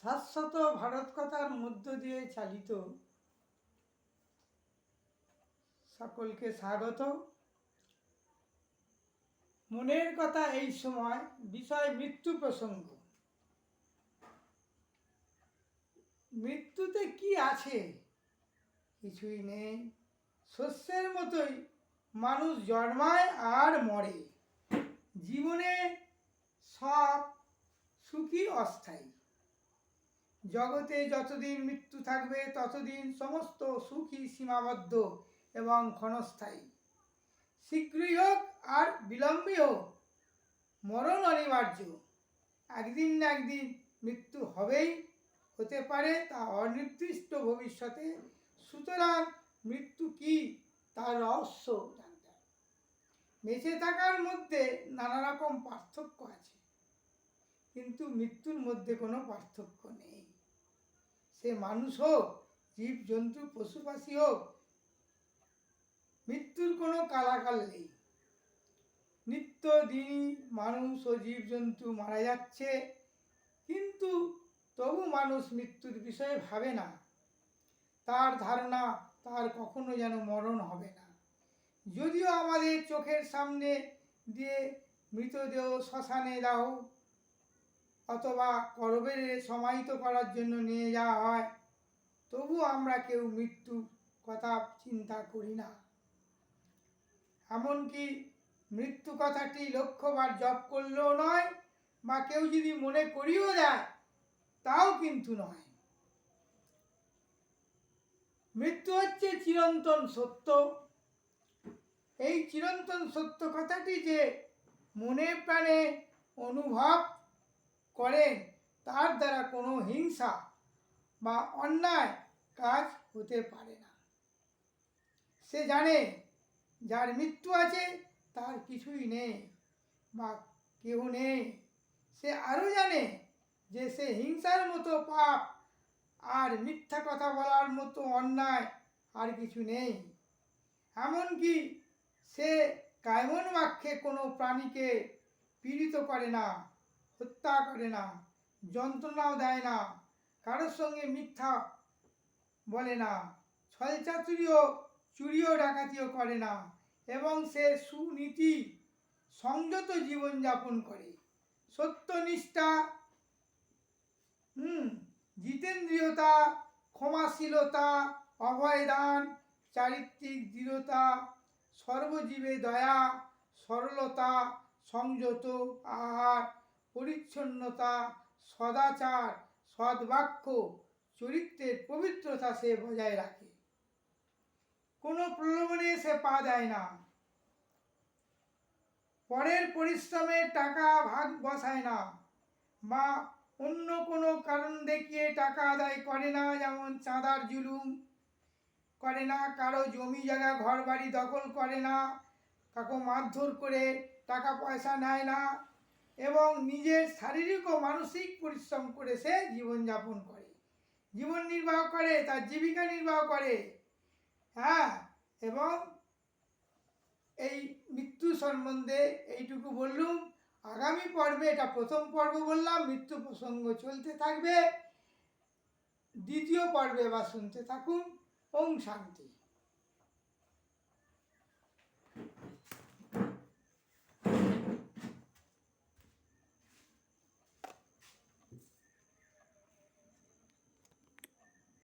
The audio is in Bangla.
শাশ্বত ভারত কথার মধ্য দিয়ে চালিত সকলকে স্বাগত। মনের কথা এই সময় বিষয় মৃত্যু প্রসঙ্গ। মৃত্যুতে কি আছে? কিছুই নেই। শস্যের মতোই মানুষ জন্মায় আর মরে। জীবনে সব সুখী অস্থায়ী। জগতে যতদিন মৃত্যু থাকবে ততদিন সমস্ত সুখী সীমাবদ্ধ এবং ক্ষণস্থায়ী। শীঘ্রই হোক আর বিলম্বে হোক, মরণ অনিবার্য। একদিন না একদিন মৃত্যু হবেই, হতে পারে তা অনির্দিষ্ট ভবিষ্যতে। সুতরাং মৃত্যু কি তার রহস্য জানতে হবে। বেঁচে থাকার মধ্যে নানা রকম পার্থক্য আছে, কিন্তু মৃত্যুর মধ্যে কোনো পার্থক্য নেই। সে মানুষ হোক, জীব জন্তু পশু পাখি হোক, মৃত্যুর কোনো কালাকাল নেই। নিত্যদিনই মানুষ ও জীবজন্তু মারা যাচ্ছে, কিন্তু তবু মানুষ মৃত্যুর বিষয়ে ভাবে না। তার ধারণা তার কখনো যেন মরণ হবে না। যদিও আমাদের চোখের সামনে দিয়ে মৃতদেহ শ্মশানে দাহ অথবা কবরে সমাহিত করার জন্য নিয়ে যাওয়া হয়, তবু আমরা কেউ মৃত্যুর কথা চিন্তা করি না। এমনকি মৃত্যু কথাটি লক্ষ্যবার জপ করলেও নয়, বা কেউ যদি মনে করিও যায় তাও কিন্তু নয়। মৃত্যু হচ্ছে চিরন্তন সত্য। এই চিরন্তন সত্য কথাটি যে মনে প্রাণে অনুভব করে, তার দ্বারা কোনো হিংসা বা অন্যায় কাজ হতে পারে না। সে জানে যার মৃত্যু আছে তার কিছুই নেই বা কেউ নেই। সে আরও জানে যে সে হিংসার মতো পাপ আর মিথ্যা কথা বলার মতো অন্যায় আর কিছু নেই। এমনকি সে কায়মন বাক্যে কোনো প্রাণীকে পীড়িত করে না, হত্যা করে না, যন্ত্রণাও দেয় না, কারোর সঙ্গে মিথ্যা বলে না, ছলচাতুরিও চুরিও ডাকাতিও করে না, এবং সে সুনীতি সংযত জীবনযাপন করে। সত্যনিষ্ঠা, জিতেন্দ্রিয়তা, ক্ষমাশীলতা, অভয়দান, চারিত্রিক দৃঢ়তা, সর্বজীবে দয়া, সরলতা, সংযত আহার, পরিচ্ছন্নতা, সদাচার, সদ্বাক্য, চরিত্রের পবিত্রতা সে বজায় রাখে। কোনো প্রলোভনে সে পা দেয় না। পরের পরিশ্রমে টাকা ভাগ বসায় না, বা অন্য কোনো কারণ দেখিয়ে টাকা আদায় করে না। যেমন চাঁদার জুলুম করে না, কারো জমি জায়গা ঘর বাড়ি দখল করে না, কাউকে মারধর করে টাকা পয়সা নেয় না, এবং নিজের শারীরিক ও মানসিক পরিশ্রম করে সে জীবনযাপন করে, জীবন নির্বাহ করে, তার জীবিকা নির্বাহ করে। এবং এই মৃত্যু সম্বন্ধে এইটুকু বললুম। আগামী পর্বে, এটা প্রথম পর্ব বললাম, মৃত্যু প্রসঙ্গ চলতে থাকবে। দ্বিতীয় পর্বে বা শুনতে থাকুন। ওম শান্তি।